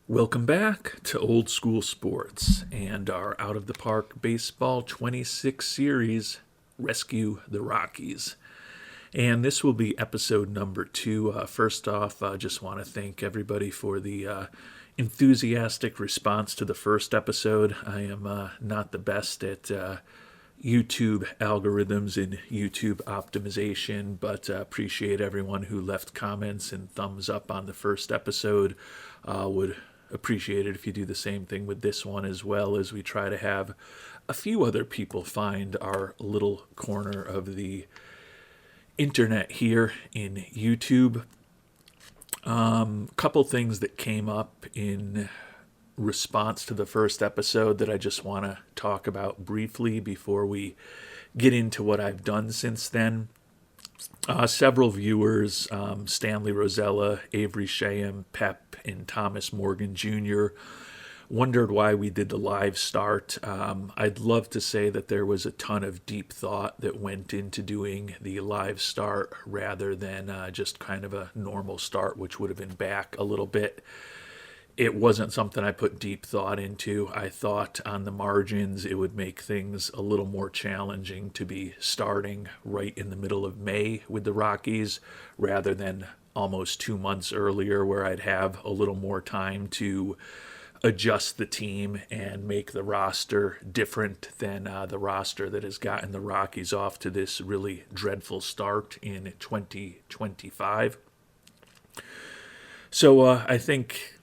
Welcome back to Old School Sports and our Out of the Park Baseball 26 series, Rescue the Rockies. And this will be episode number 2. First off, I just want to thank everybody for the enthusiastic response to the first episode. I am not the best at YouTube algorithms and YouTube optimization, but appreciate everyone who left comments and thumbs up on the first episode. Would appreciate it if you do the same thing with this one, as well as we try to have a few other people find our little corner of the internet here in YouTube. Couple things that came up in response to the first episode that I just want to talk about briefly before we get into what I've done since then. Several viewers, Stanley Rosella, Avery Shaham, Pep, and Thomas Morgan Jr., wondered why we did the live start. I'd love to say that there was a ton of deep thought that went into doing the live start rather than just kind of a normal start, which would have been back a little bit. It wasn't something I put deep thought into. I thought on the margins it would make things a little more challenging to be starting right in the middle of May with the Rockies rather than almost 2 months earlier, where I'd have a little more time to adjust the team and make the roster different than the roster that has gotten the Rockies off to this really dreadful start in 2025. So I think,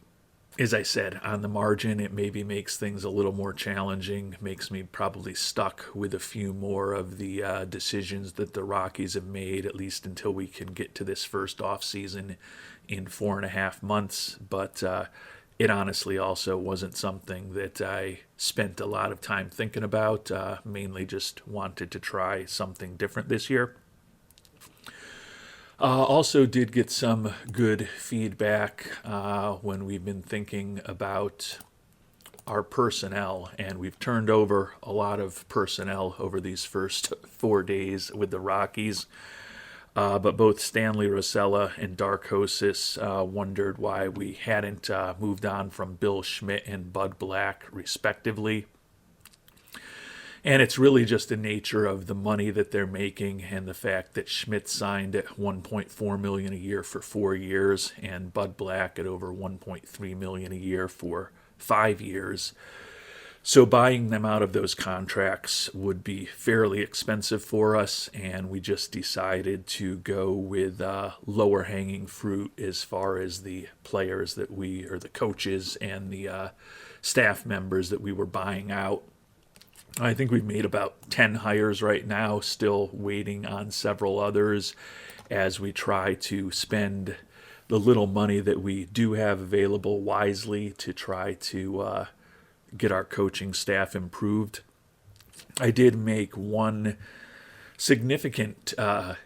as I said, on the margin, it maybe makes things a little more challenging, makes me probably stuck with a few more of the decisions that the Rockies have made, at least until we can get to this first off season in 4.5 months. But it honestly also wasn't something that I spent a lot of time thinking about, mainly just wanted to try something different this year. Also did get some good feedback when we've been thinking about our personnel, and we've turned over a lot of personnel over these first 4 days with the Rockies. But both Stanley Rosella and Dark Hosis wondered why we hadn't moved on from Bill Schmidt and Bud Black, respectively. And it's really just the nature of the money that they're making and the fact that Schmidt signed at $1.4 million a year for 4 years and Bud Black at over $1.3 million a year for 5 years. So buying them out of those contracts would be fairly expensive for us, and we just decided to go with lower hanging fruit as far as the players that we, or the coaches and the staff members that we were buying out. I think we've made about 10 hires right now, still waiting on several others as we try to spend the little money that we do have available wisely to try to get our coaching staff improved. I did make one significant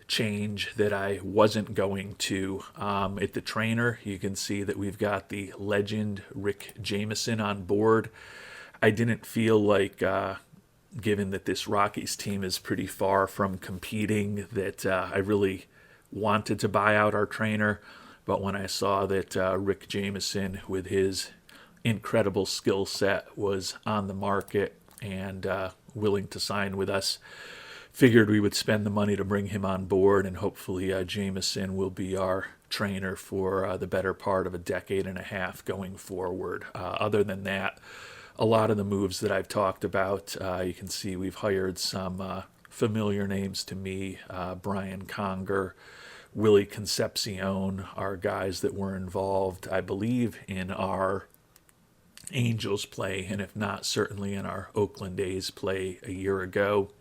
change that I wasn't going to. At the trainer, you can see that we've got the legend Rick Jameson on board. I didn't feel like given that this Rockies team is pretty far from competing, that I really wanted to buy out our trainer. But when I saw that Rick Jameson, with his incredible skill set, was on the market and willing to sign with us, figured we would spend the money to bring him on board, and hopefully Jameson will be our trainer for the better part of a decade and a half going forward. Other than that, a lot of the moves that I've talked about, you can see we've hired some familiar names to me. Brian Conger, Willie Concepcion are guys that were involved, I believe, in our Angels play, and if not, certainly in our Oakland A's play a year ago.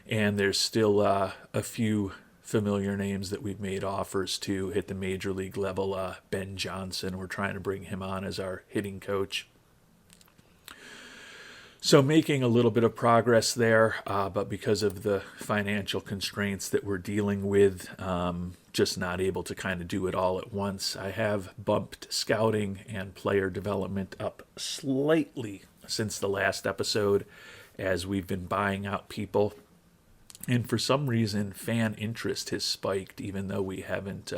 And there's still a few familiar names that we've made offers to at the major league level. Ben Johnson, we're trying to bring him on as our hitting coach. So making a little bit of progress there, but because of the financial constraints that we're dealing with, just not able to kind of do it all at once. I have bumped scouting and player development up slightly since the last episode, as we've been buying out people. And for some reason, fan interest has spiked, even though we haven't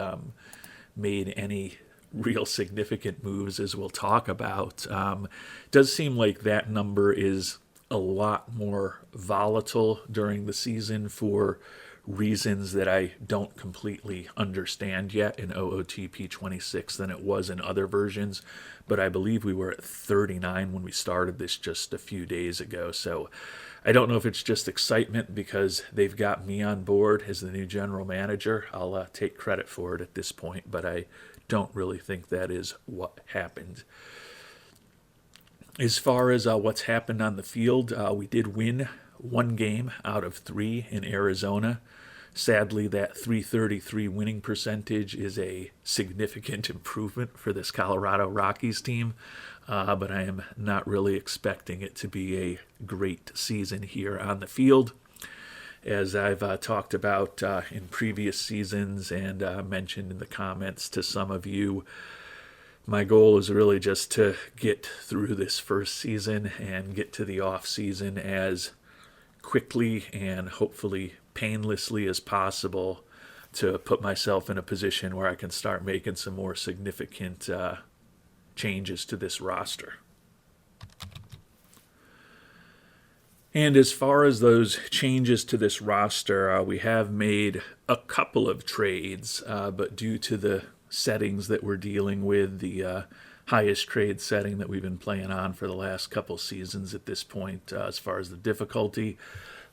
made any real significant moves, as we'll talk about. Does seem like that number is a lot more volatile during the season for reasons that I don't completely understand yet in OOTP 26 than it was in other versions. But I believe we were at 39 when we started this just a few days ago. So I don't know if it's just excitement because they've got me on board as the new general manager. I'll take credit for it at this point, but I don't really think that is what happened. As far as what's happened on the field, we did win one game out of 3 in Arizona. Sadly, that .333 winning percentage is a significant improvement for this Colorado Rockies team, but I am not really expecting it to be a great season here on the field. As I've talked about in previous seasons and mentioned in the comments to some of you, my goal is really just to get through this first season and get to the off season as quickly and hopefully painlessly as possible to put myself in a position where I can start making some more significant changes to this roster. And as far as those changes to this roster, we have made a couple of trades, but due to the settings that we're dealing with, the highest trade setting that we've been playing on for the last couple seasons at this point, as far as the difficulty,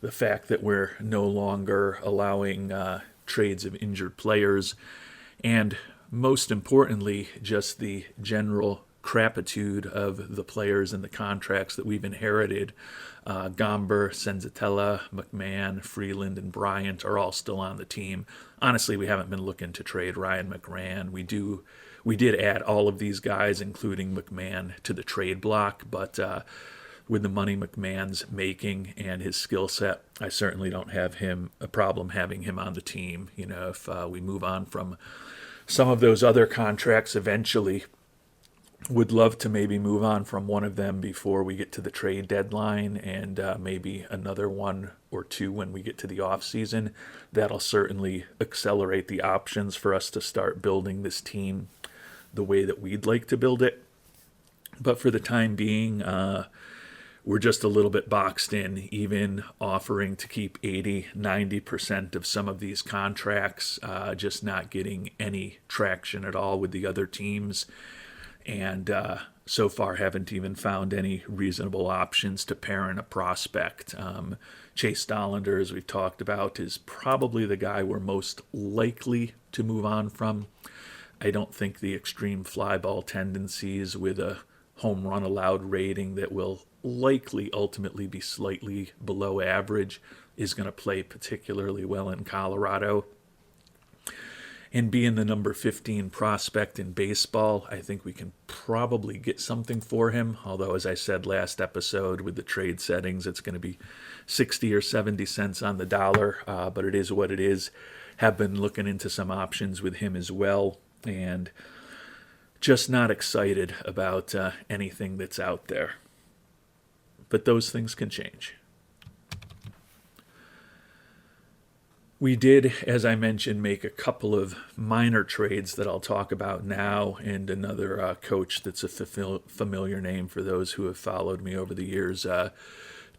the fact that we're no longer allowing trades of injured players, and most importantly, just the general crapitude of the players and the contracts that we've inherited. Gomber, Senzatella, McMahon, Freeland, and Bryant are all still on the team. Honestly, we haven't been looking to trade Ryan McMahon. We did add all of these guys, including McMahon, to the trade block, but with the money McMahon's making and his skill set, I certainly don't have a problem having him on the team. You know, if we move on from some of those other contracts eventually, would love to maybe move on from one of them before we get to the trade deadline, and maybe another one or two when we get to the off season. That'll certainly accelerate the options for us to start building this team the way that we'd like to build it. But for the time being, we're just a little bit boxed in, even offering to keep 80-90% of some of these contracts, just not getting any traction at all with the other teams. And so far haven't even found any reasonable options to pair in a prospect. Chase Dollander, as we've talked about, is probably the guy we're most likely to move on from. I don't think the extreme fly ball tendencies with a home run allowed rating that will likely ultimately be slightly below average is going to play particularly well in Colorado. And being the number 15 prospect in baseball, I think we can probably get something for him. Although, as I said last episode, with the trade settings, it's going to be 60 or 70 cents on the dollar. But it is what it is. Have been looking into some options with him as well. And just not excited about anything that's out there. But those things can change. We did, as I mentioned, make a couple of minor trades that I'll talk about now, and another coach that's a familiar name for those who have followed me over the years.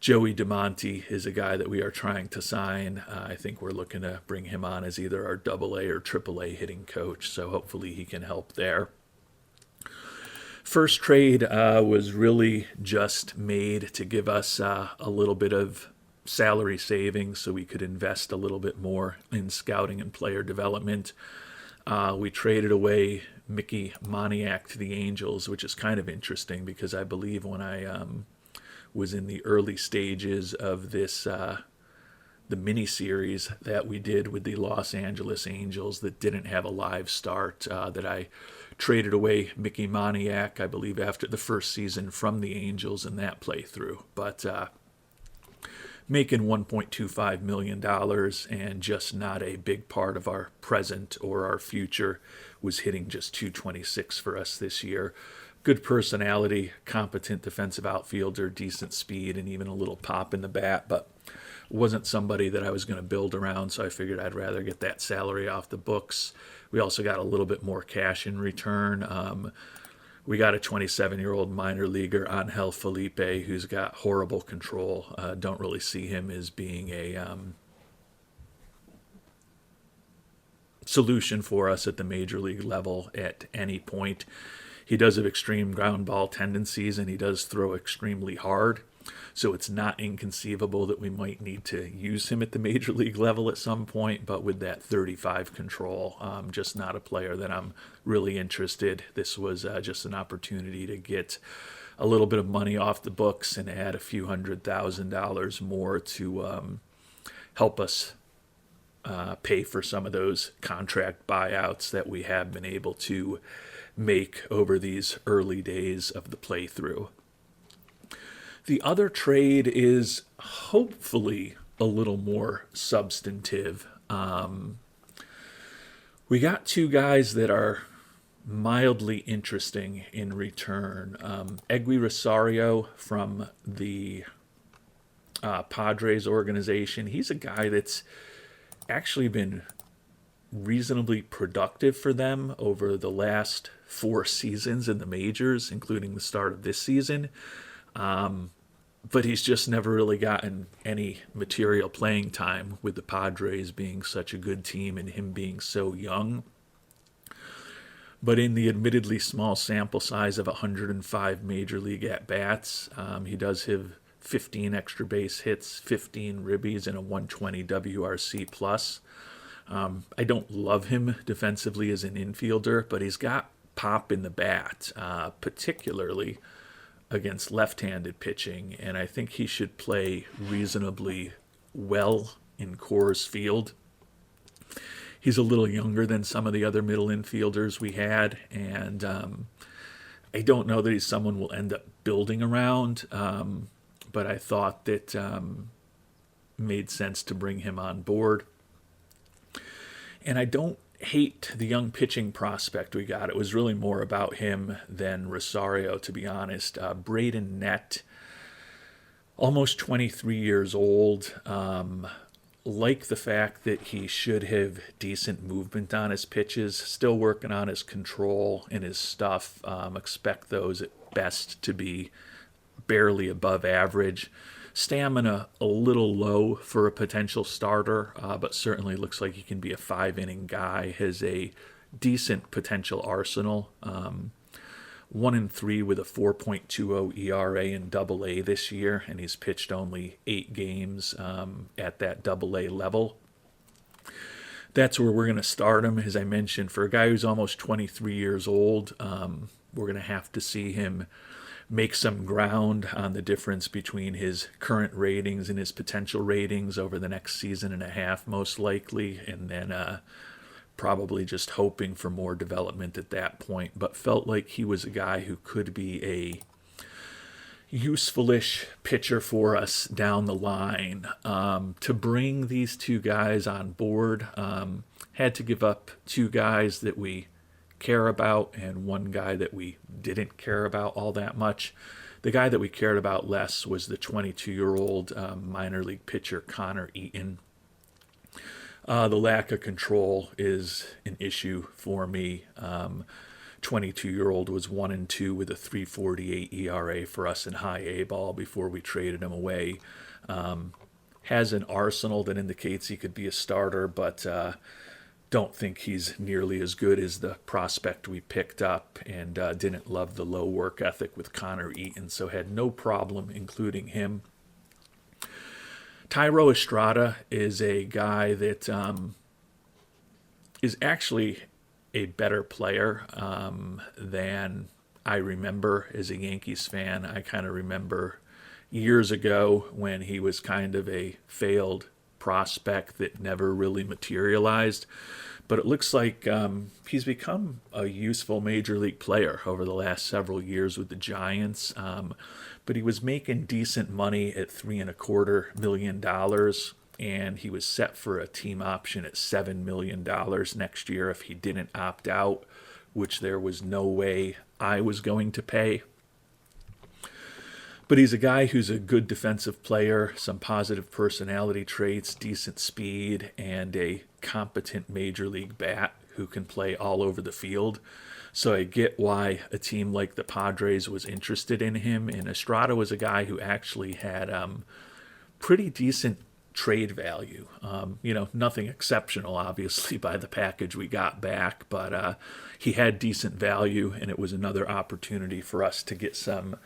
Joey DeMonte is a guy that we are trying to sign. I think we're looking to bring him on as either our AA or AAA hitting coach, so hopefully he can help there. First trade was really just made to give us a little bit of salary savings so we could invest a little bit more in scouting and player development. We traded away Mickey Moniak to the Angels, which is kind of interesting because I believe when I was in the early stages of this the mini-series that we did with the Los Angeles Angels that didn't have a live start, that I traded away Mickey Moniak, I believe, after the first season from the Angels in that playthrough. But making $1.25 million and just not a big part of our present or our future, was hitting just $226 for us this year. good personality, competent defensive outfielder, decent speed, and even a little pop in the bat, but wasn't somebody that I was going to build around, so I figured I'd rather get that salary off the books. We also got a little bit more cash in return. We got a 27-year-old minor leaguer, Angel Felipe, who's got horrible control. Don't really see him as being a solution for us at the major league level at any point. He does have extreme ground ball tendencies, and he does throw extremely hard. So it's not inconceivable that we might need to use him at the major league level at some point, but with that 35 control, just not a player that I'm really interested. This was just an opportunity to get a little bit of money off the books and add a few $100,000 more to help us pay for some of those contract buyouts that we have been able to make over these early days of the playthrough. The other trade is hopefully a little more substantive. We got two guys that are mildly interesting in return. Egui Rosario from the Padres organization. He's a guy that's actually been reasonably productive for them over the last 4 seasons in the majors, including the start of this season. But he's just never really gotten any material playing time with the Padres being such a good team and him being so young. But in the admittedly small sample size of 105 major league at-bats, he does have 15 extra base hits, 15 ribbies, and a 120 WRC plus. I don't love him defensively as an infielder, but he's got pop in the bat, particularly against left-handed pitching, and I think he should play reasonably well in Coors Field. He's a little younger than some of the other middle infielders we had, and I don't know that he's someone we'll end up building around, but I thought that made sense to bring him on board. And I don't hate the young pitching prospect we got. It was really more about him than Rosario, to be honest. Braden Nett, almost 23 years old. Like the fact that he should have decent movement on his pitches. Still working on his control and his stuff. Expect those at best to be barely above average. Stamina a little low for a potential starter, but certainly looks like he can be a 5-inning guy. Has a decent potential arsenal. 1-3 with a 4.20 ERA in Double-A this year, and he's pitched only 8 games at that Double-A level. That's where we're going to start him. As I mentioned, for a guy who's almost 23 years old, we're going to have to see him make some ground on the difference between his current ratings and his potential ratings over the next season and a half, most likely, and then probably just hoping for more development at that point. But felt like he was a guy who could be a useful-ish pitcher for us down the line. To bring these two guys on board, had to give up 2 guys that we care about and 1 guy that we didn't care about all that much. The guy that we cared about less was the 22-year-old minor league pitcher Connor Eaton. The lack of control is an issue for me. 22-year-old was 1-2 with a 3.48 ERA for us in high A ball before we traded him away. Has an arsenal that indicates he could be a starter, but don't think he's nearly as good as the prospect we picked up, and didn't love the low work ethic with Connor Eaton, so had no problem including him. Thairo Estrada is a guy that is actually a better player than I remember as a Yankees fan. I kind of remember years ago when he was kind of a failed prospect that never really materialized. But it looks like he's become a useful major league player over the last several years with the Giants. But he was making decent money at $3.25 million, and he was set for a team option at $7 million next year if he didn't opt out which there was no way I was going to pay. But he's a guy who's a good defensive player, some positive personality traits, decent speed, and a competent major league bat who can play all over the field. So I get why a team like the Padres was interested in him. And Estrada was a guy who actually had pretty decent trade value. Nothing exceptional, obviously, by the package we got back, but he had decent value, and it was another opportunity for us to get some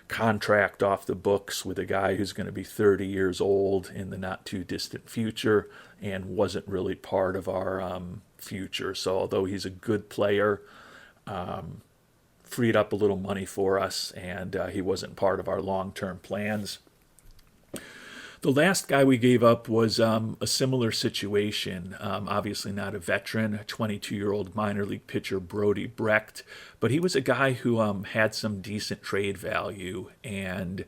contract off the books with a guy who's going to be 30 years old in the not too distant future and wasn't really part of our future. So although he's a good player, freed up a little money for us, and he wasn't part of our long-term plans. The last guy we gave up was a similar situation. Obviously not a veteran, a 22-year-old minor league pitcher, Brody Brecht, but he was a guy who had some decent trade value and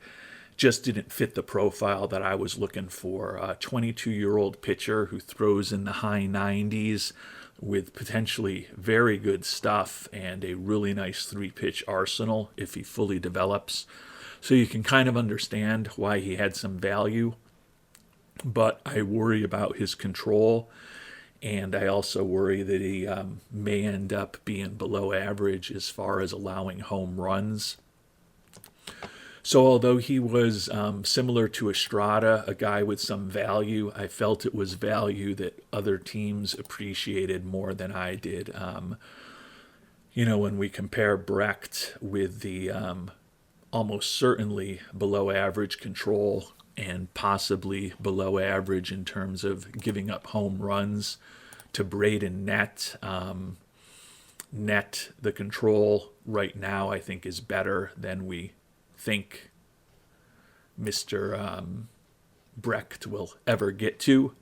just didn't fit the profile that I was looking for. A 22-year-old pitcher who throws in the high 90s with potentially very good stuff and a really nice three-pitch arsenal if he fully develops. So you can kind of understand why he had some value. But I worry about his control, and I also worry that he may end up being below average as far as allowing home runs. So although he was similar to Estrada, a guy with some value, I felt it was value that other teams appreciated more than I did. When we compare Brecht with the almost certainly below average control and possibly below average in terms of giving up home runs to Braden Nett. Nett, the control right now, I think, is better than we think Mr. Brecht will ever get to.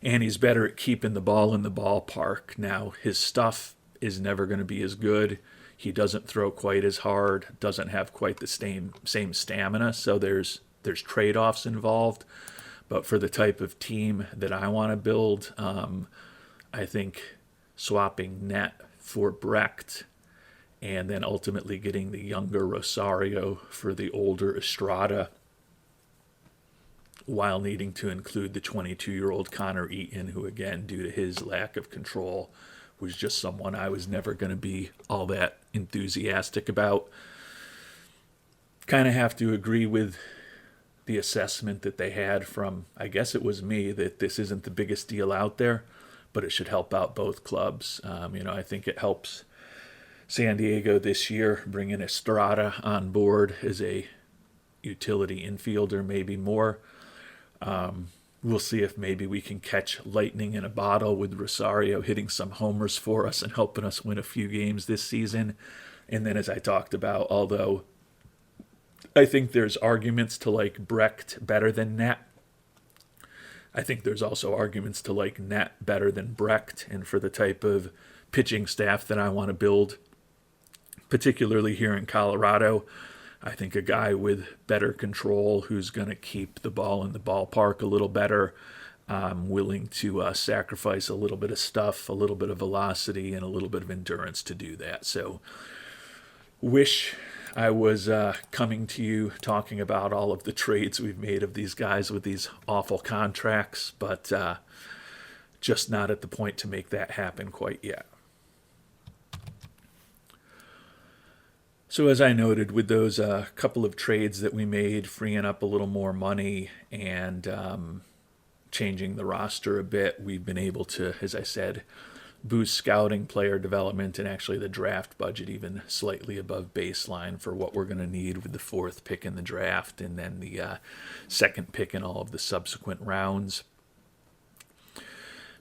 And he's better at keeping the ball in the ballpark. Now, his stuff is never going to be as good. He doesn't throw quite as hard, doesn't have quite the same stamina, so there's trade-offs involved. But for the type of team that I want to build, I think swapping Nett for Brecht and then ultimately getting the younger Rosario for the older Estrada, while needing to include the 22-year-old Connor Eaton, who, again, due to his lack of control, was just someone I was never going to be all that enthusiastic about. Kind of have to agree with the assessment that they had from, I guess it was me, that this isn't the biggest deal out there, but it should help out both clubs. I think it helps San Diego this year, bringing Estrada on board as a utility infielder, maybe more. We'll see if maybe we can catch lightning in a bottle with Rosario hitting some homers for us and helping us win a few games this season. And then, as I talked about, although I think there's arguments to like Brecht better than Nett, I think there's also arguments to like Nett better than Brecht. And for the type of pitching staff that I want to build, particularly here in Colorado, I think a guy with better control who's going to keep the ball in the ballpark a little better, willing to sacrifice a little bit of stuff, a little bit of velocity, and a little bit of endurance to do that. So wish I was coming to you talking about all of the trades we've made of these guys with these awful contracts, but just not at the point to make that happen quite yet. So as I noted, with those couple of trades that we made, freeing up a little more money and changing the roster a bit, we've been able to, as I said, boost scouting, player development, and actually the draft budget even slightly above baseline for what we're going to need with the fourth pick in the draft and then the second pick in all of the subsequent rounds.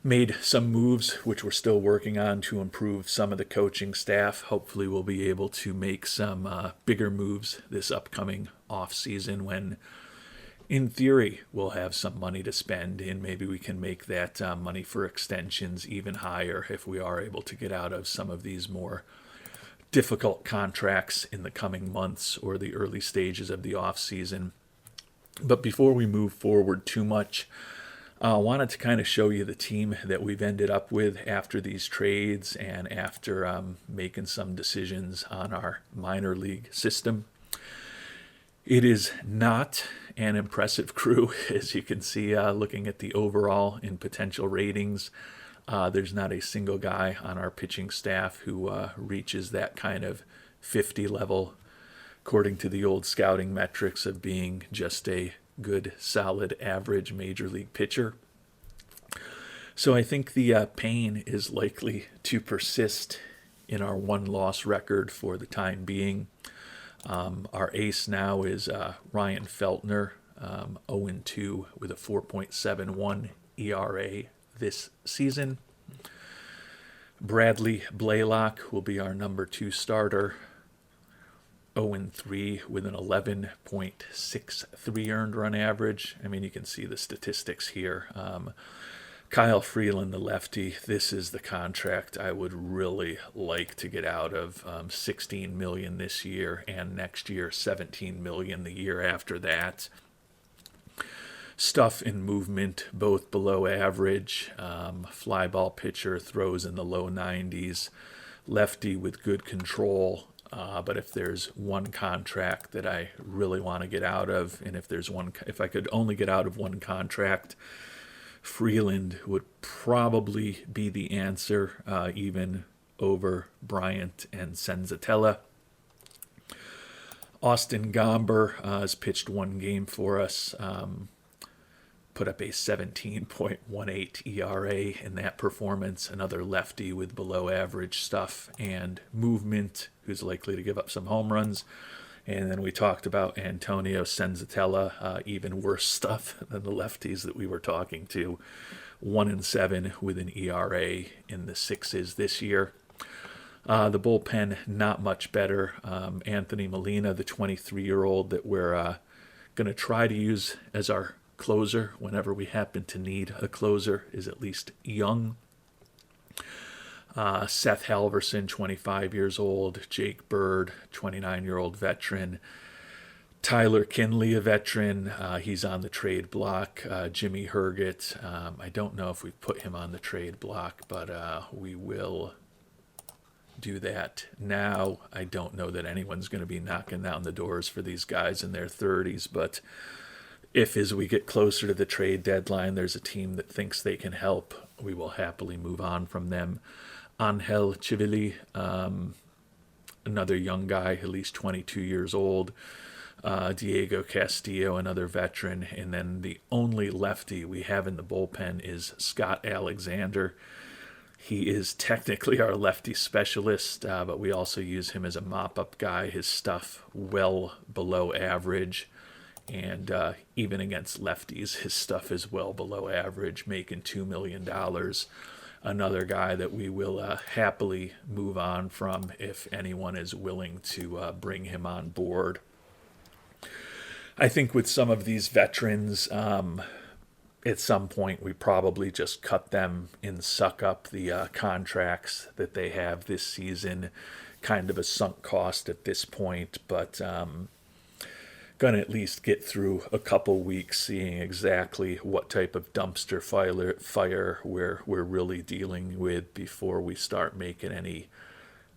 Made some moves, which we're still working on, to improve some of the coaching staff. Hopefully we'll be able to make some bigger moves this upcoming off season when, in theory, we'll have some money to spend, and maybe we can make that money for extensions even higher if we are able to get out of some of these more difficult contracts in the coming months or the early stages of the off season. But before we move forward too much, Wanted to kind of show you the team that we've ended up with after these trades and after making some decisions on our minor league system. It is not an impressive crew, as you can see looking at the overall and potential ratings. There's not a single guy on our pitching staff who reaches that kind of 50 level, according to the old scouting metrics of being just a good, solid, average major league pitcher. So I think the pain is likely to persist in our one-loss record for the time being. Our ace now is Ryan Feltner, 0-2 with a 4.71 ERA this season. Bradley Blaylock will be our number 2 starter, 0-3 with an 11.63 earned run average. I mean, you can see the statistics here. Kyle Freeland, the lefty, this is the contract I would really like to get out of. $16 million this year, and next year $17 million the year after that. Stuff and movement both below average. Fly ball pitcher, throws in the low 90s. Lefty with good control. But if there's one contract that I really want to get out of, and if I could only get out of one contract, Freeland would probably be the answer, even over Bryant and Senzatella. Austin Gomber has pitched one game for us, put up a 17.18 ERA in that performance. Another lefty with below average stuff and movement, who's likely to give up some home runs. And then we talked about Antonio Senzatella, even worse stuff than the lefties that we were talking to. 1-7 with an ERA in the 6s this year. The bullpen, not much better. Anthony Molina, the 23-year-old that we're going to try to use as our closer whenever we happen to need a closer, is at least young. Seth Halverson, 25 years old. Jake Bird, 29-year-old veteran. Tyler Kinley, a veteran. He's on the trade block. Jimmy Herget, I don't know if we've put him on the trade block, but we will do that now. I don't know that anyone's going to be knocking down the doors for these guys in their 30s, but if as we get closer to the trade deadline, there's a team that thinks they can help, we will happily move on from them. Angel Chivili, another young guy, at least 22 years old. Diego Castillo, another veteran. And then the only lefty we have in the bullpen is Scott Alexander. He is technically our lefty specialist, but we also use him as a mop-up guy. His stuff well below average. And even against lefties, his stuff is well below average, making $2 million. Another guy that we will happily move on from if anyone is willing to bring him on board. I think with some of these veterans, at some point we probably just cut them and suck up the contracts that they have this season. Kind of a sunk cost at this point, but going to at least get through a couple weeks seeing exactly what type of dumpster fire we're really dealing with before we start making any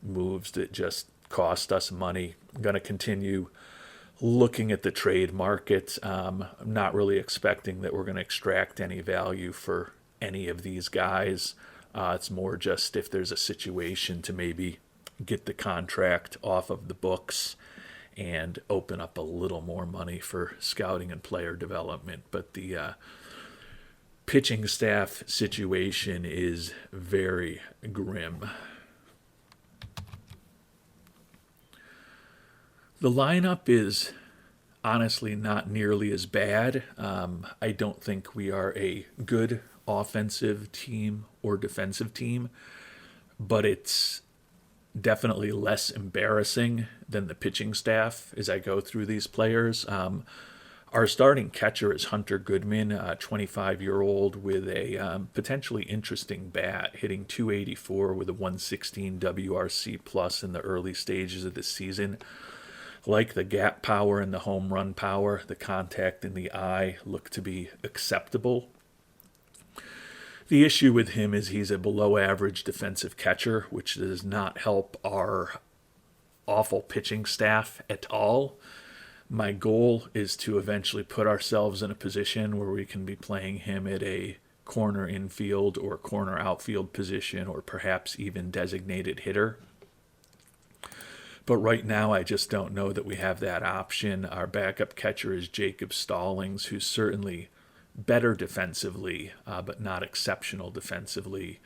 moves that just cost us money. I'm going to continue looking at the trade market. I'm not really expecting that we're going to extract any value for any of these guys. It's more just if there's a situation to maybe get the contract off of the books and open up a little more money for scouting and player development. But the pitching staff situation is very grim. The lineup is honestly not nearly as bad. I don't think we are a good offensive team or defensive team, but it's definitely less embarrassing than the pitching staff as I go through these players. Our starting catcher is Hunter Goodman, a 25-year-old with a potentially interesting bat, hitting .284 with a 116 WRC plus in the early stages of the season. Like the gap power and the home run power, the contact in the eye look to be acceptable. The issue with him is he's a below average defensive catcher, which does not help our awful pitching staff at all. My goal is to eventually put ourselves in a position where we can be playing him at a corner infield or corner outfield position, or perhaps even designated hitter. But right now, I just don't know that we have that option. Our backup catcher is Jacob Stallings, who's certainly better defensively, but not exceptional defensively.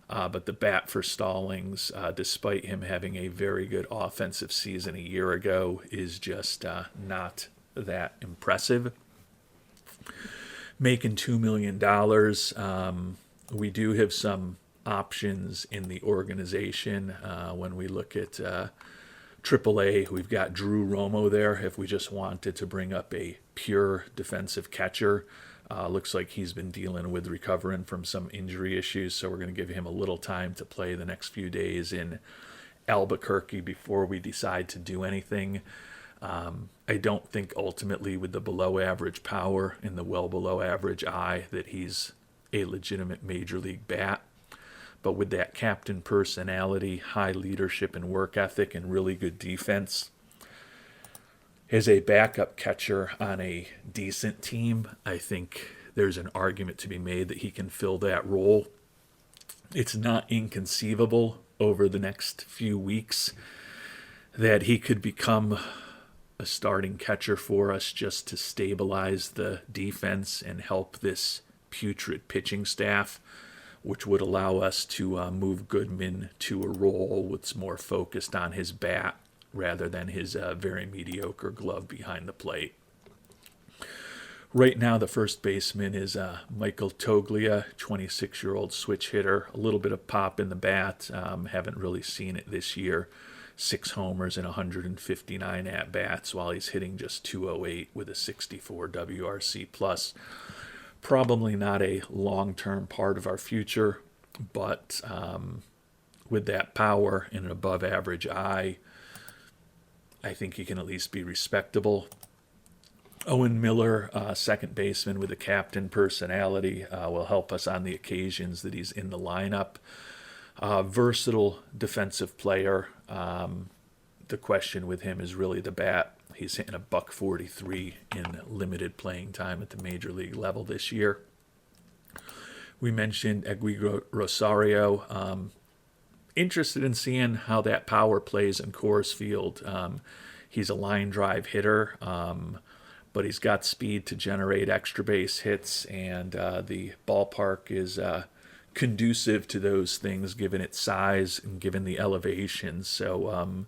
But the bat for Stallings, despite him having a very good offensive season a year ago, is just not that impressive. Making $2 million. We do have some options in the organization. When we look at AAA, we've got Drew Romo there if we just wanted to bring up a pure defensive catcher. Looks like he's been dealing with recovering from some injury issues, so we're going to give him a little time to play the next few days in Albuquerque before we decide to do anything. I don't think ultimately with the below average power and the well below average eye that he's a legitimate major league bat. But with that captain personality, high leadership and work ethic, and really good defense, as a backup catcher on a decent team, I think there's an argument to be made that he can fill that role. It's not inconceivable over the next few weeks that he could become a starting catcher for us just to stabilize the defense and help this putrid pitching staff, which would allow us to move Goodman to a role that's more focused on his bat rather than his very mediocre glove behind the plate. Right now, the first baseman is Michael Toglia, 26-year-old switch hitter. A little bit of pop in the bat. Haven't really seen it this year. 6 homers and 159 at-bats while he's hitting just 208 with a 64 WRC+. Probably not a long-term part of our future, but with that power and an above-average eye, I think he can at least be respectable. Owen Miller, second baseman with a captain personality, will help us on the occasions that he's in the lineup. Versatile defensive player. The question with him is really the bat. He's hitting a .143 in limited playing time at the major league level this year. We mentioned Egui Rosario. Interested in seeing how that power plays in Coors Field. He's a line drive hitter, but he's got speed to generate extra base hits, and the ballpark is conducive to those things given its size and given the elevation. So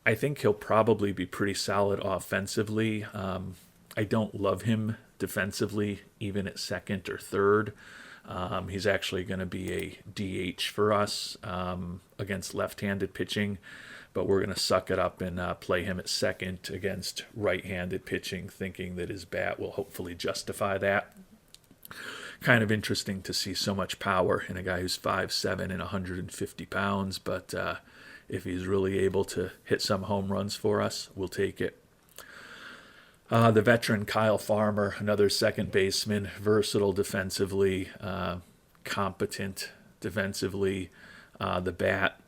I think he'll probably be pretty solid offensively. I don't love him defensively, even at second or third. He's actually going to be a DH for us against left-handed pitching, but we're going to suck it up and play him at second against right-handed pitching, thinking that his bat will hopefully justify that. Kind of interesting to see so much power in a guy who's 5'7" and 150 pounds, but if he's really able to hit some home runs for us, we'll take it. The veteran Kyle Farmer, another second baseman, versatile defensively, competent defensively. The bat,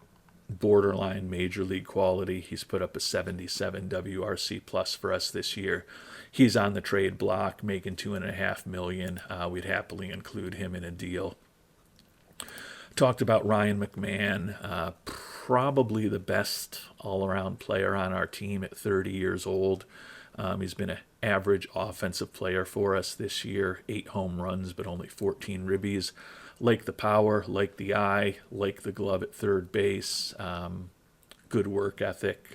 borderline major league quality. He's put up a 77 WRC plus for us this year. He's on the trade block, making $2.5 million. We'd happily include him in a deal. Talked about Ryan McMahon, probably the best all-around player on our team at 30 years old. He's been an average offensive player for us this year, 8 home runs, but only 14 ribbies. Like the power, like the eye, like the glove at third base, good work ethic.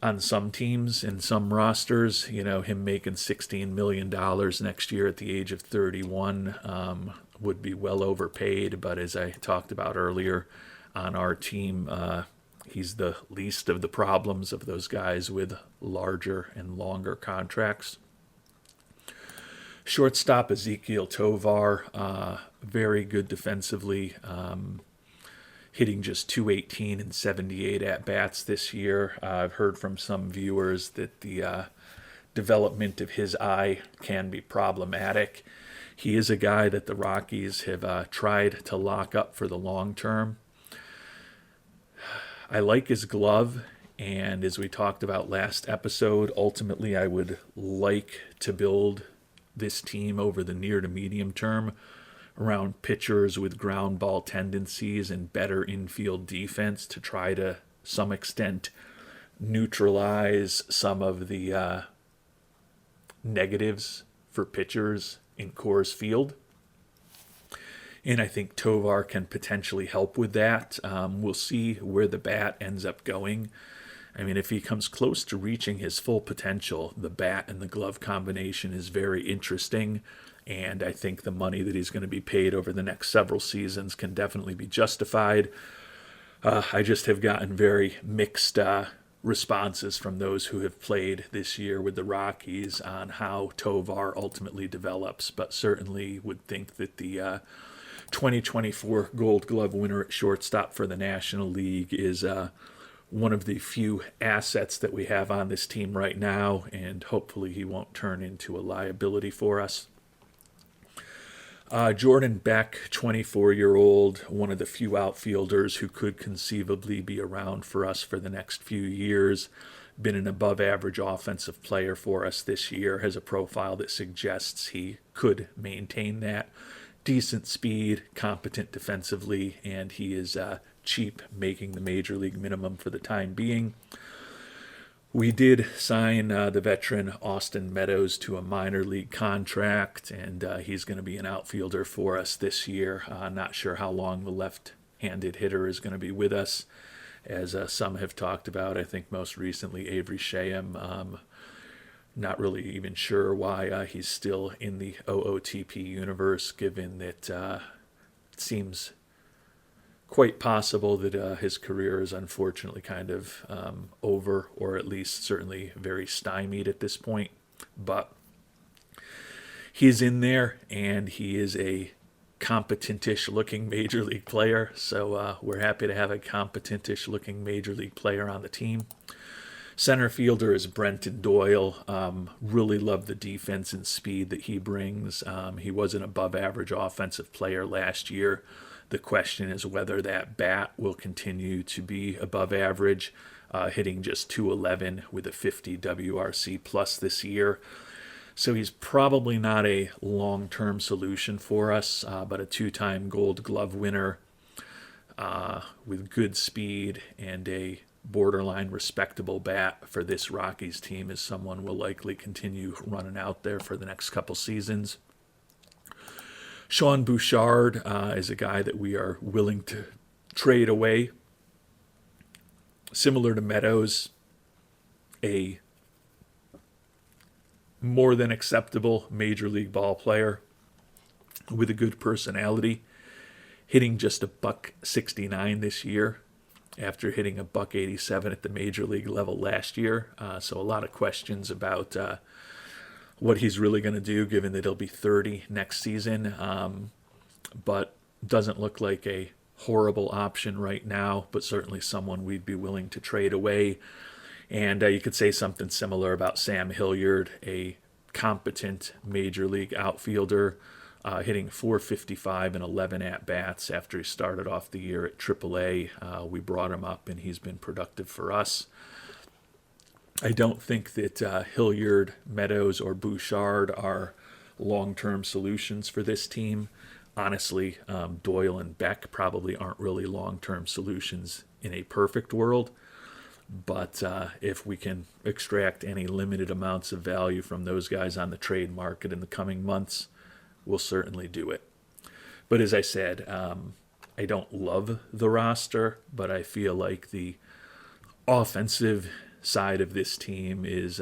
On some teams and some rosters, him making $16 million next year at the age of 31 would be well overpaid. But as I talked about earlier, on our team, he's the least of the problems of those guys with larger and longer contracts. Shortstop Ezekiel Tovar, very good defensively, hitting just .218 and 78 at-bats this year. I've heard from some viewers that the development of his eye can be problematic. He is a guy that the Rockies have tried to lock up for the long term. I like his glove, and as we talked about last episode, ultimately I would like to build this team over the near to medium term around pitchers with ground ball tendencies and better infield defense to try to some extent neutralize some of the negatives for pitchers in Coors Field. And I think Tovar can potentially help with that. We'll see where the bat ends up going. I mean, if he comes close to reaching his full potential, the bat and the glove combination is very interesting. And I think the money that he's going to be paid over the next several seasons can definitely be justified. I just have gotten very mixed responses from those who have played this year with the Rockies on how Tovar ultimately develops, but certainly would think that the 2024 Gold Glove winner at shortstop for the National League is one of the few assets that we have on this team right now, and hopefully he won't turn into a liability for us. Jordan Beck, 24-year-old, one of the few outfielders who could conceivably be around for us for the next few years. Been an above-average offensive player for us this year, has a profile that suggests he could maintain that. Decent speed, competent defensively, and he is cheap, making the major league minimum for the time being. We did sign the veteran Austin Meadows to a minor league contract, and he's going to be an outfielder for us this year. Not sure how long the left-handed hitter is going to be with us, as some have talked about. I think most recently Avery Shayam. Not really even sure why he's still in the OOTP universe, given that it seems quite possible that his career is unfortunately kind of over, or at least certainly very stymied at this point. But he's in there, and he is a competentish looking major league player. So we're happy to have a competentish looking major league player on the team. Center fielder is Brenton Doyle. Really love the defense and speed that he brings. He was an above average offensive player last year. The question is whether that bat will continue to be above average, hitting just .211 with a 50 WRC plus this year. So he's probably not a long-term solution for us, but a two-time Gold Glove winner with good speed and a borderline respectable bat for this Rockies team is someone we'll likely continue running out there for the next couple seasons. Sean Bouchard is a guy that we are willing to trade away. Similar to Meadows, a more than acceptable major league ball player with a good personality, hitting just a .169 this year after hitting a .187 at the major league level last year. So a lot of questions about what he's really going to do, given that he'll be 30 next season. But doesn't look like a horrible option right now, but certainly someone we'd be willing to trade away. And you could say something similar about Sam Hilliard, a competent major league outfielder, hitting .455 and 11 at-bats after he started off the year at AAA. We brought him up, and he's been productive for us. I don't think that Hilliard, Meadows, or Bouchard are long-term solutions for this team. Honestly, Doyle and Beck probably aren't really long-term solutions in a perfect world. But if we can extract any limited amounts of value from those guys on the trade market in the coming months, we'll certainly do it. But as I said, I don't love the roster, but I feel like the offensive side of this team is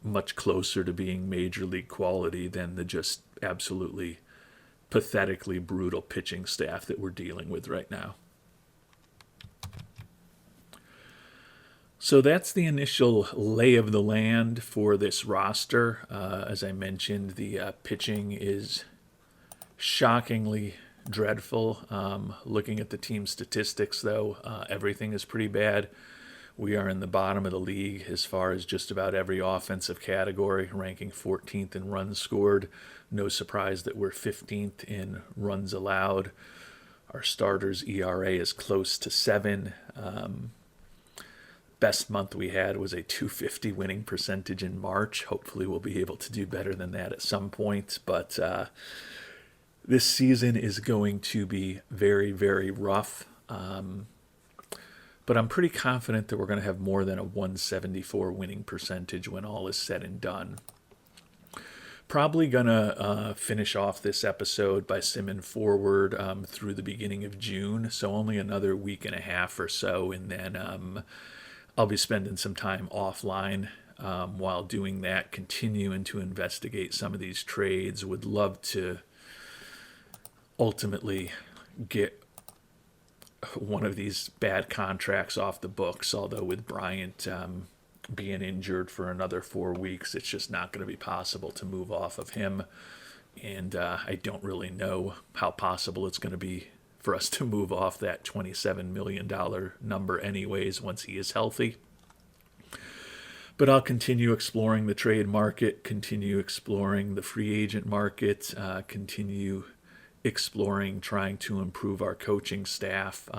much closer to being major league quality than the just absolutely pathetically brutal pitching staff that we're dealing with right now. So that's the initial lay of the land for this roster. As I mentioned, the pitching is shockingly dreadful. Looking at the team statistics, though, everything is pretty bad. We are in the bottom of the league as far as just about every offensive category, ranking 14th in runs scored. No surprise that we're 15th in runs allowed. Our starters' ERA is close to 7. Best month we had was a 250 winning percentage in March. Hopefully we'll be able to do better than that at some point. But this season is going to be very, very rough. But I'm pretty confident that we're going to have more than a 174 winning percentage when all is said and done. Probably going to finish off this episode by simming forward through the beginning of June. So only another week and a half or so. And then I'll be spending some time offline while doing that, continuing to investigate some of these trades. Would love to ultimately get one of these bad contracts off the books, although with Bryant being injured for another 4 weeks, it's just not going to be possible to move off of him. And I don't really know how possible it's going to be for us to move off that $27 million number anyways once he is healthy. But I'll continue exploring the trade market, continue exploring the free agent market, continue exploring trying to improve our coaching staff.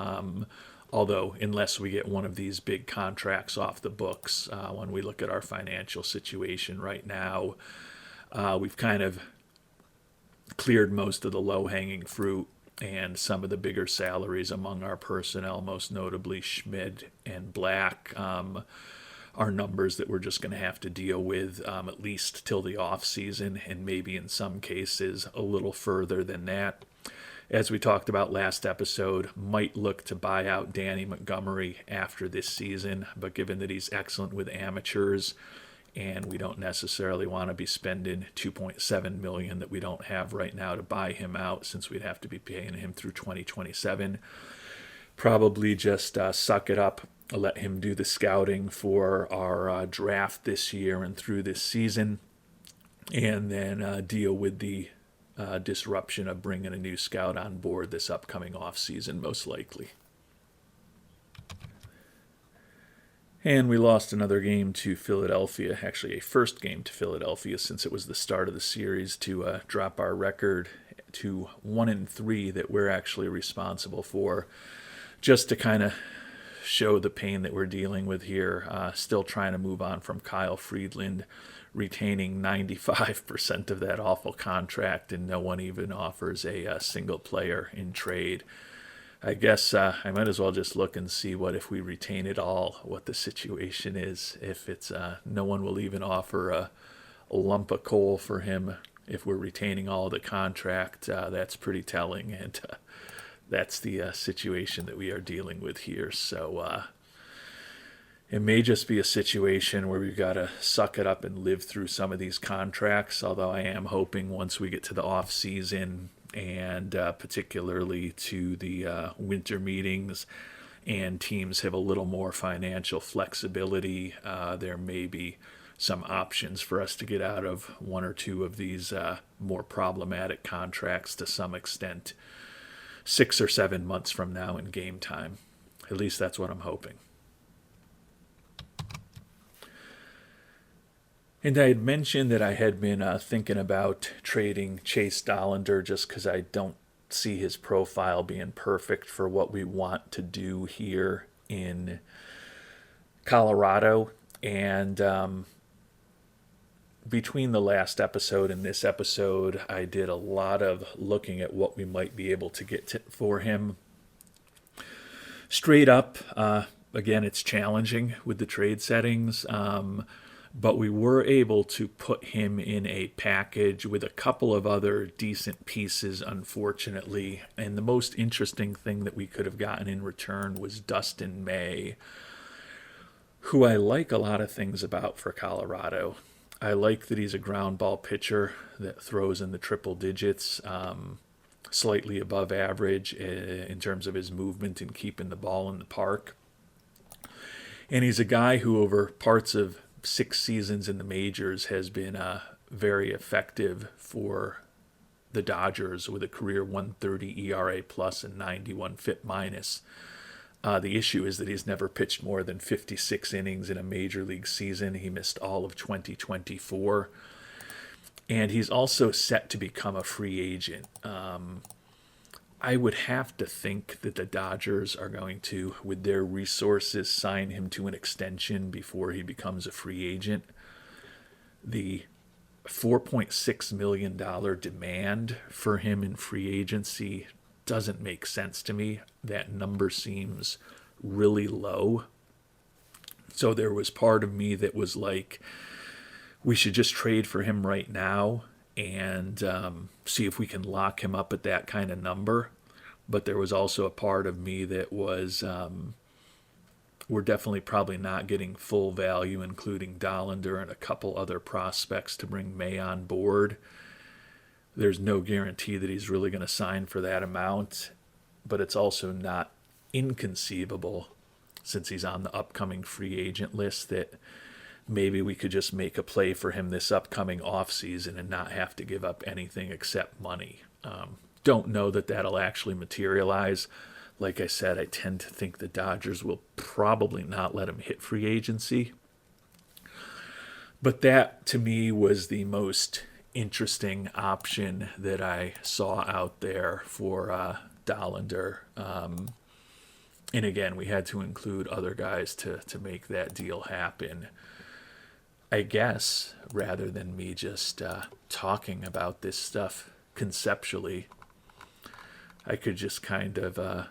Although, unless we get one of these big contracts off the books, when we look at our financial situation right now, we've kind of cleared most of the low-hanging fruit, and some of the bigger salaries among our personnel, most notably Schmid and Black, are numbers that we're just going to have to deal with at least till the off season, and maybe in some cases a little further than that. As we talked about last episode, might look to buy out Danny Montgomery after this season, but given that he's excellent with amateurs and we don't necessarily want to be spending $2.7 million that we don't have right now to buy him out, since we'd have to be paying him through 2027, probably just suck it up, let him do the scouting for our draft this year and through this season, and then deal with the disruption of bringing a new scout on board this upcoming offseason, most likely. And we lost another game to Philadelphia, actually a first game to Philadelphia since it was the start of the series, to drop our record to 1-3 that we're actually responsible for, just to kind of show the pain that we're dealing with here. Still trying to move on from Kyle Friedland, retaining 95% of that awful contract, and no one even offers a single player in trade. I guess I might as well just look and see what, if we retain it all, what the situation is. If it's no one will even offer a lump of coal for him if we're retaining all the contract, that's pretty telling, and that's the situation that we are dealing with here. So it may just be a situation where we've got to suck it up and live through some of these contracts, although I am hoping once we get to the off season, and particularly to the winter meetings, and teams have a little more financial flexibility, there may be some options for us to get out of one or two of these more problematic contracts to some extent 6 or 7 months from now in game time. At least that's what I'm hoping. And I had mentioned that I had been thinking about trading Chase Dollander just because I don't see his profile being perfect for what we want to do here in Colorado. And between the last episode and this episode, I did a lot of looking at what we might be able to get for him. Straight up, again, it's challenging with the trade settings. But we were able to put him in a package with a couple of other decent pieces, unfortunately. And the most interesting thing that we could have gotten in return was Dustin May, who I like a lot of things about for Colorado. I like that he's a ground ball pitcher that throws in the triple digits, slightly above average in terms of his movement and keeping the ball in the park. And he's a guy who over parts of 6 seasons in the majors has been very effective for the Dodgers with a career 130 ERA plus and 91 FIP minus. The issue is that he's never pitched more than 56 innings in a major league season. He missed all of 2024. And he's also set to become a free agent. I would have to think that the Dodgers are going to, with their resources, sign him to an extension before he becomes a free agent. The $4.6 million demand for him in free agency doesn't make sense to me. That number seems really low. So there was part of me that was like, we should just trade for him right now and see if we can lock him up at that kind of number. But there was also a part of me that was, we're definitely probably not getting full value, including Dollander and a couple other prospects to bring May on board. There's no guarantee that he's really going to sign for that amount, but it's also not inconceivable, since he's on the upcoming free agent list, that maybe we could just make a play for him this upcoming offseason and not have to give up anything except money. Don't know that that'll actually materialize. Like I said, I tend to think the Dodgers will probably not let him hit free agency. But that, to me, was the most interesting option that I saw out there for Dollander. And again, we had to include other guys to make that deal happen. I guess, rather than me just talking about this stuff conceptually, I could just kind of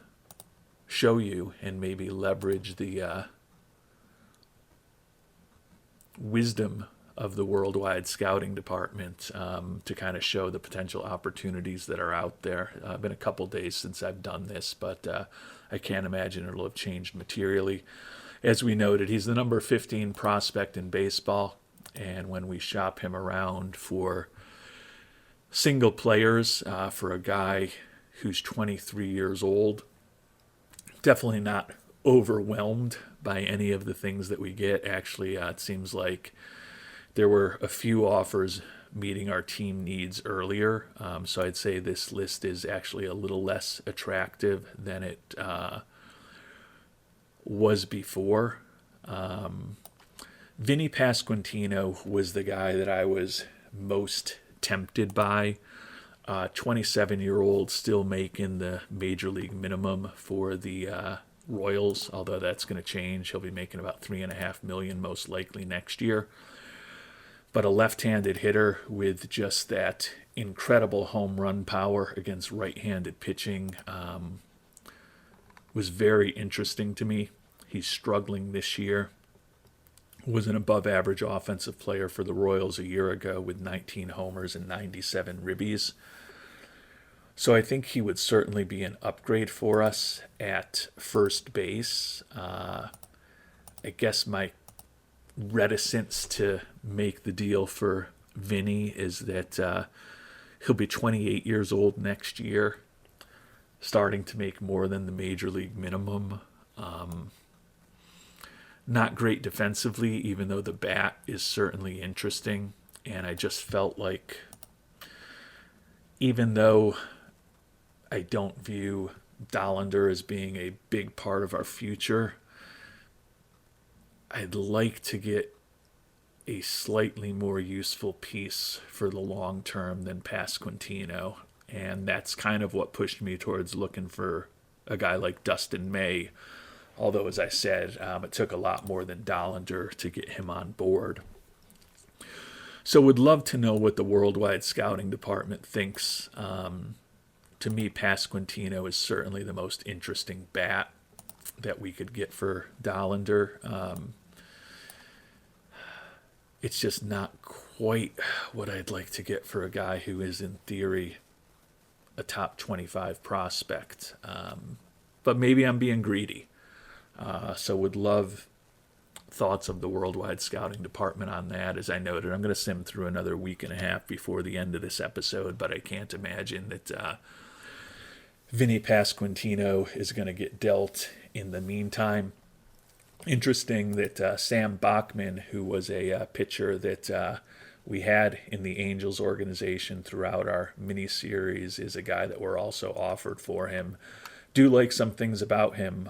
show you and maybe leverage the wisdom of the worldwide scouting department to kind of show the potential opportunities that are out there. It's been a couple days since I've done this, but I can't imagine it'll have changed materially. As we noted, he's the number 15 prospect in baseball, and when we shop him around for single players for a guy who's 23 years old, definitely not overwhelmed by any of the things that we get. Actually, it seems like there were a few offers meeting our team needs earlier, so I'd say this list is actually a little less attractive than it was before. Vinny Pasquantino was the guy that I was most tempted by. 27-year-old, still making the major league minimum for the Royals, although that's going to change. He'll be making about $3.5 million most likely next year. But a left-handed hitter with just that incredible home run power against right-handed pitching was very interesting to me. He's struggling this year. Was an above-average offensive player for the Royals a year ago with 19 homers and 97 ribbies. So I think he would certainly be an upgrade for us at first base. I guess my reticence to make the deal for Vinny is that he'll be 28 years old next year, starting to make more than the major league minimum. Not great defensively, even though the bat is certainly interesting. And I just felt like, even though I don't view Dollander as being a big part of our future, I'd like to get a slightly more useful piece for the long term than Pasquantino. And that's kind of what pushed me towards looking for a guy like Dustin May. Although, as I said, it took a lot more than Dollander to get him on board. So would love to know what the worldwide scouting department thinks. To me, Pasquantino is certainly the most interesting bat that we could get for Dollander. It's just not quite what I'd like to get for a guy who is, in theory, a top 25 prospect. But maybe I'm being greedy. So would love thoughts of the worldwide scouting department on that. As I noted, I'm going to sim through another week and a half before the end of this episode, but I can't imagine that Vinny Pasquantino is going to get dealt in the meantime. Interesting that Sam Bachman, who was a pitcher that we had in the Angels organization throughout our mini-series, is a guy that we're also offered for him. do like some things about him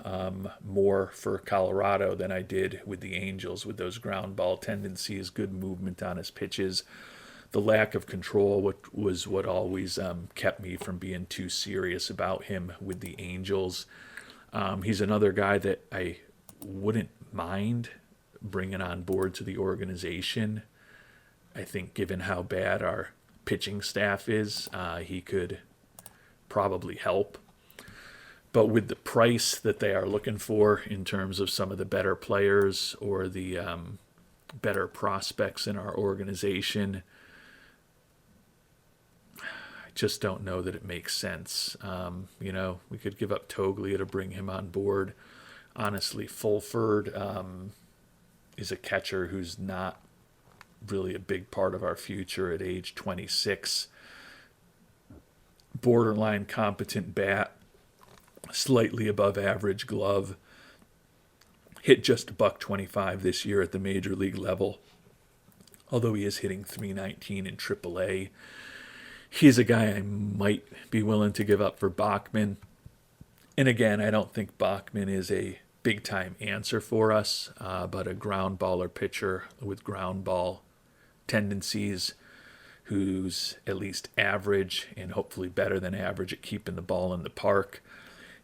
more for Colorado than I did with the Angels, with those ground ball tendencies, good movement on his pitches. The lack of control was what always kept me from being too serious about him with the Angels. He's another guy that I wouldn't mind bringing on board to the organization. I think given how bad our pitching staff is, he could probably help. But with the price that they are looking for in terms of some of the better players or the better prospects in our organization, I just don't know that it makes sense. We could give up Toglia to bring him on board. Honestly, Fulford is a catcher who's not really a big part of our future at age 26. Borderline competent bat, slightly above average glove. Hit just $125 this year at the major league level, although he is hitting .319 in AAA. He's a guy I might be willing to give up for Bachman. And again, I don't think Bachman is a big-time answer for us, but a ground baller pitcher with ground ball tendencies who's at least average and hopefully better than average at keeping the ball in the park.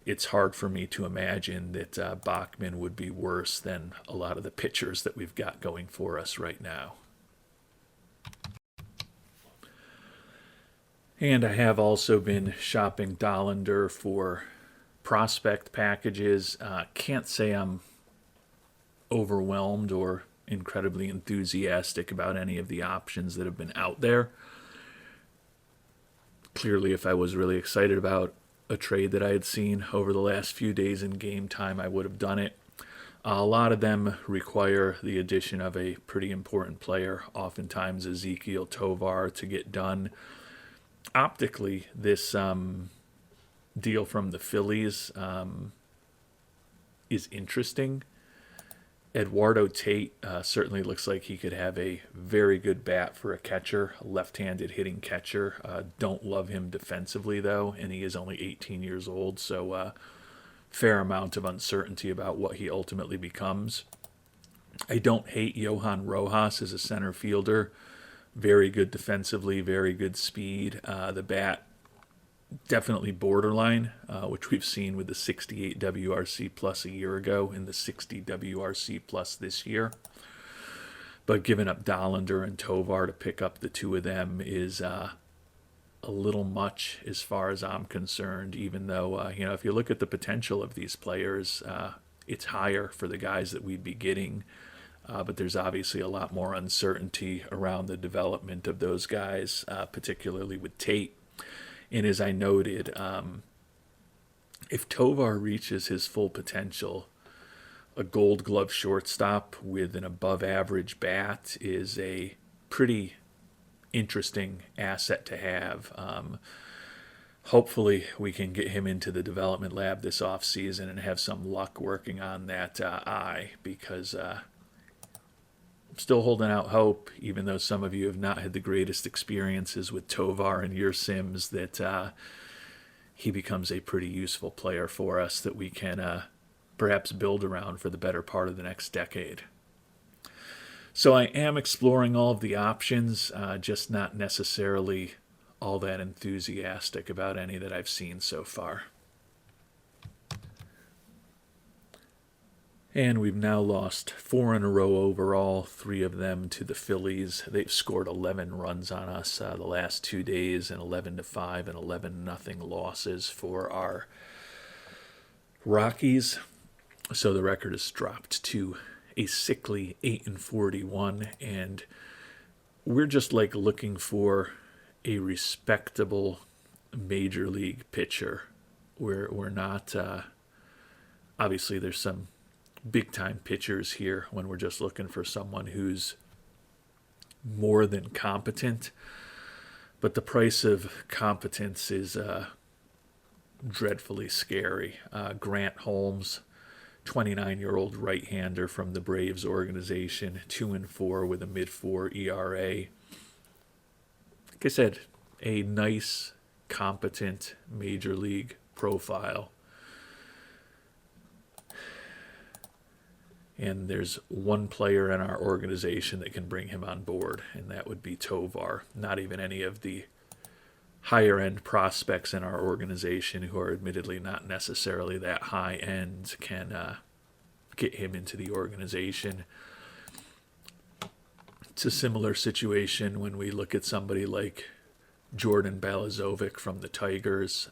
It's hard for me to imagine that Bachman would be worse than a lot of the pitchers that we've got going for us right now. And I have also been shopping Dollander for prospect packages. Can't say I'm overwhelmed or incredibly enthusiastic about any of the options that have been out there. Clearly, if I was really excited about a trade that I had seen over the last few days in game time, I would have done it. A lot of them require the addition of a pretty important player, oftentimes Ezekiel Tovar, to get done. Optically, this deal from the Phillies is interesting. Eduardo Tate certainly looks like he could have a very good bat for a catcher, a left-handed hitting catcher. Don't love him defensively, though, and he is only 18 years old, so fair amount of uncertainty about what he ultimately becomes. I don't hate Johan Rojas as a center fielder. Very good defensively, very good speed. The bat, definitely borderline, which we've seen with the 68 WRC plus a year ago and the 60 WRC plus this year. But giving up Dollander and Tovar to pick up the two of them is a little much as far as I'm concerned, even though, if you look at the potential of these players, it's higher for the guys that we'd be getting. But there's obviously a lot more uncertainty around the development of those guys, particularly with Tate. And as I noted, if Tovar reaches his full potential, a Gold Glove shortstop with an above-average bat is a pretty interesting asset to have. Hopefully we can get him into the development lab this offseason and have some luck working on that eye, because I'm still holding out hope, even though some of you have not had the greatest experiences with Tovar in your sims, that he becomes a pretty useful player for us that we can perhaps build around for the better part of the next decade. So I am exploring all of the options, just not necessarily all that enthusiastic about any that I've seen so far. And we've now lost 4 in a row overall, 3 of them to the Phillies. They've scored 11 runs on us the last 2 days, and 11-5 and 11-0 losses for our Rockies. So the record has dropped to a sickly 8-41, and we're just looking for a respectable major league pitcher. We're not, obviously there's some big-time pitchers here when we're just looking for someone who's more than competent. But the price of competence is dreadfully scary. Grant Holmes, 29-year-old right-hander from the Braves organization, 2-4 with a mid-4 ERA. Like I said, a nice, competent major league profile. And there's one player in our organization that can bring him on board, and that would be Tovar. Not even any of the higher end prospects in our organization, who are admittedly not necessarily that high end, can get him into the organization. It's a similar situation when we look at somebody like Jordan Balazovic from the Tigers.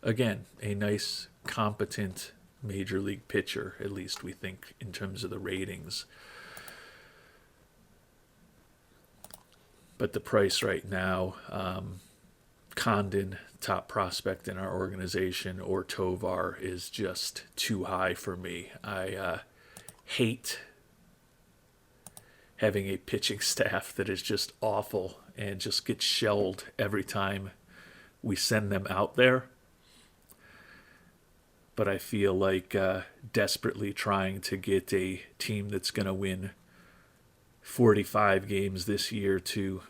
Again, a nice, competent major league pitcher, at least we think in terms of the ratings. But the price right now, Condon, top prospect in our organization, or Tovar, is just too high for me. I hate having a pitching staff that is just awful and just gets shelled every time we send them out there. But I feel like desperately trying to get a team that's going to win 45 games this year to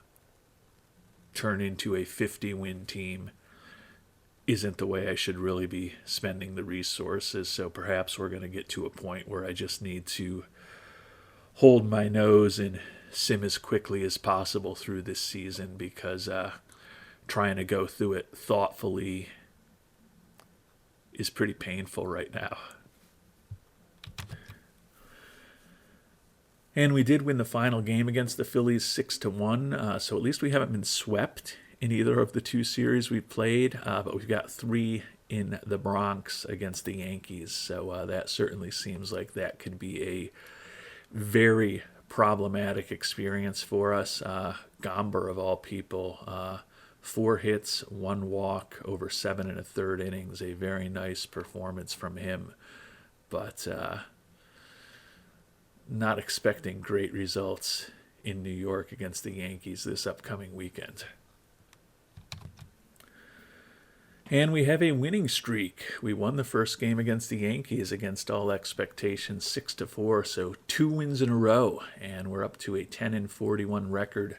turn into a 50-win team isn't the way I should really be spending the resources. So perhaps we're going to get to a point where I just need to hold my nose and sim as quickly as possible through this season, because trying to go through it thoughtfully is pretty painful right now. And we did win the final game against the Phillies 6-1, so at least we haven't been swept in either of the two series we've played, but we've got 3 in the Bronx against the Yankees, so that certainly seems like that could be a very problematic experience for us. Gomber, of all people, 4 hits, 1 walk over 7 1/3 innings. A very nice performance from him, but not expecting great results in New York against the Yankees this upcoming weekend. And we have a winning streak. We won the first game against the Yankees against all expectations, 6-4, so 2 wins in a row, and we're up to a 10-41 record,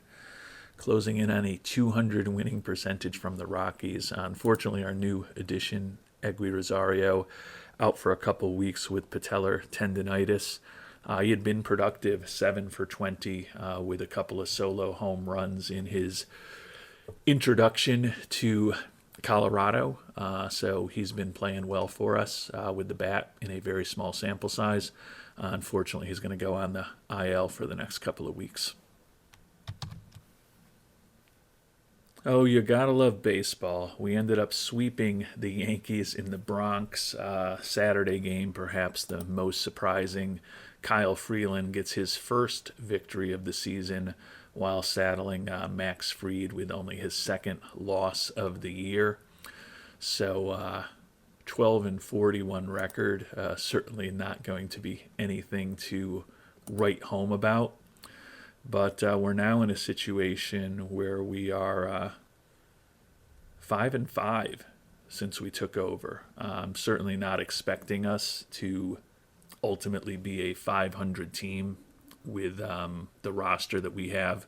closing in on a 200 winning percentage from the Rockies. Unfortunately, our new addition, Egui Rosario, out for a couple weeks with patellar tendonitis. He had been productive, 7 for 20, with a couple of solo home runs in his introduction to Colorado. So he's been playing well for us with the bat in a very small sample size. Unfortunately, he's going to go on the IL for the next couple of weeks. Oh, you gotta love baseball. We ended up sweeping the Yankees in the Bronx. Saturday game, perhaps the most surprising. Kyle Freeland gets his first victory of the season while saddling Max Fried with only his second loss of the year. So 12-41 record, certainly not going to be anything to write home about. But we're now in a situation where we are 5-5 since we took over. I'm certainly not expecting us to ultimately be a 500 team with the roster that we have.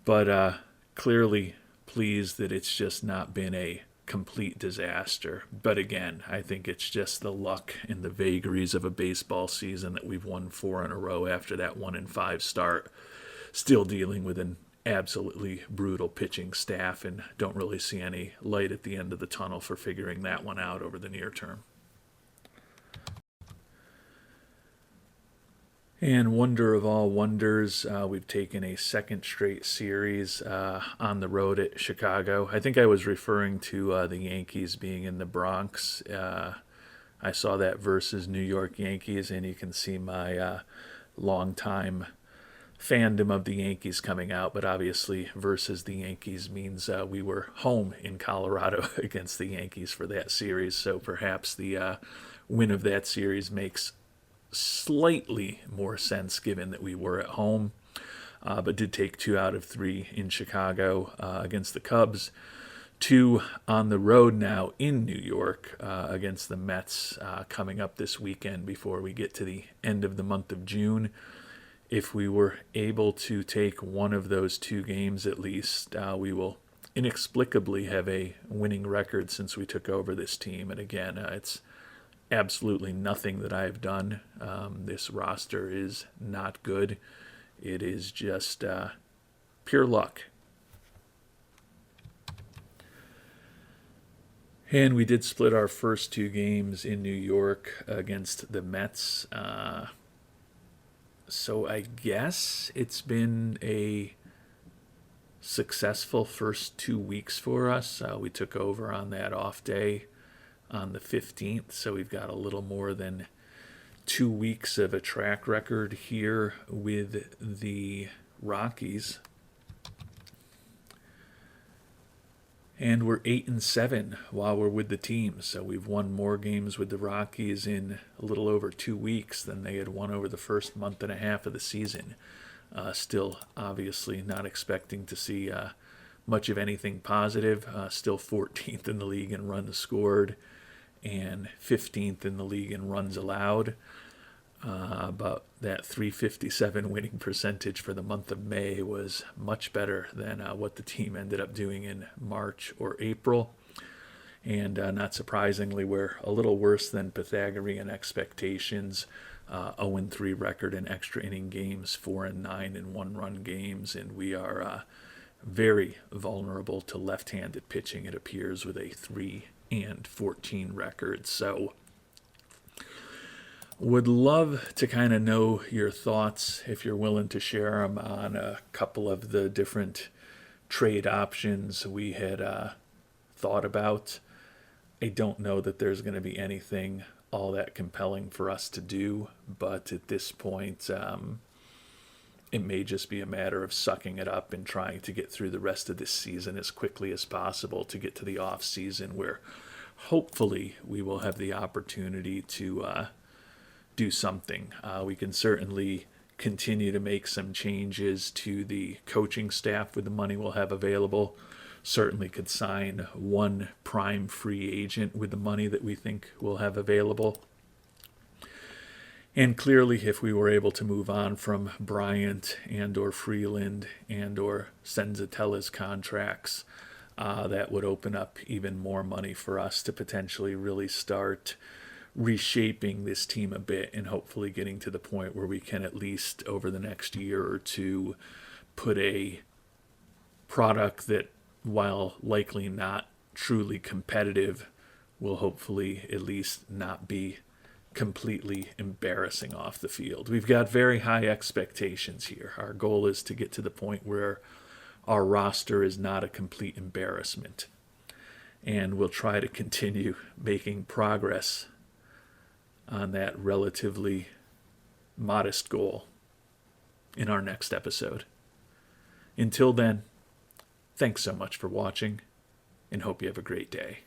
But clearly pleased that it's just not been a complete disaster. But again, I think it's just the luck and the vagaries of a baseball season that we've won 4 in a row after that 1-5 start. Still dealing with an absolutely brutal pitching staff, and don't really see any light at the end of the tunnel for figuring that one out over the near term. And wonder of all wonders, we've taken a second straight series on the road at Chicago. I think I was referring to the Yankees being in the Bronx. I saw that versus New York Yankees, and you can see my longtime fandom of the Yankees coming out. But obviously versus the Yankees means we were home in Colorado against the Yankees for that series. So perhaps the win of that series makes slightly more sense given that we were at home, but did take 2 out of 3 in Chicago against the Cubs, 2 on the road now in New York against the Mets coming up this weekend before we get to the end of the month of June. If we were able to take one of those 2 games at least, we will inexplicably have a winning record since we took over this team. And again, it's absolutely nothing that I've done. This roster is not good. It is just pure luck. And we did split our first two games in New York against the Mets. So I guess it's been a successful first 2 weeks for us. We took over on that off day on the 15th, so we've got a little more than 2 weeks of a track record here with the Rockies. And we're 8-7 while we're with the team. So we've won more games with the Rockies in a little over 2 weeks than they had won over the first month and a half of the season. Still, obviously, not expecting to see much of anything positive. Still 14th in the league in runs scored and 15th in the league in runs allowed. But that .357 winning percentage for the month of May was much better than what the team ended up doing in March or April. And not surprisingly, we're a little worse than Pythagorean expectations. 0-3 record in extra inning games, 4-9 in one-run games, and we are very vulnerable to left-handed pitching, it appears, with a 3-14 record. So would love to kind of know your thoughts, if you're willing to share them, on a couple of the different trade options we had thought about. I don't know that there's going to be anything all that compelling for us to do, but at this point, it may just be a matter of sucking it up and trying to get through the rest of this season as quickly as possible to get to the off season, where hopefully we will have the opportunity to do something. We can certainly continue to make some changes to the coaching staff with the money we'll have available. Certainly could sign one prime free agent with the money that we think we'll have available. And clearly, if we were able to move on from Bryant and or Freeland and or Senzatella's contracts, that would open up even more money for us to potentially really start reshaping this team a bit and hopefully getting to the point where we can, at least over the next year or two, put a product that, while likely not truly competitive, will hopefully at least not be completely embarrassing off the field. We've got very high expectations here. Our goal is to get to the point where our roster is not a complete embarrassment. And we'll try to continue making progress on that relatively modest goal in our next episode. Until then, thanks so much for watching, and hope you have a great day.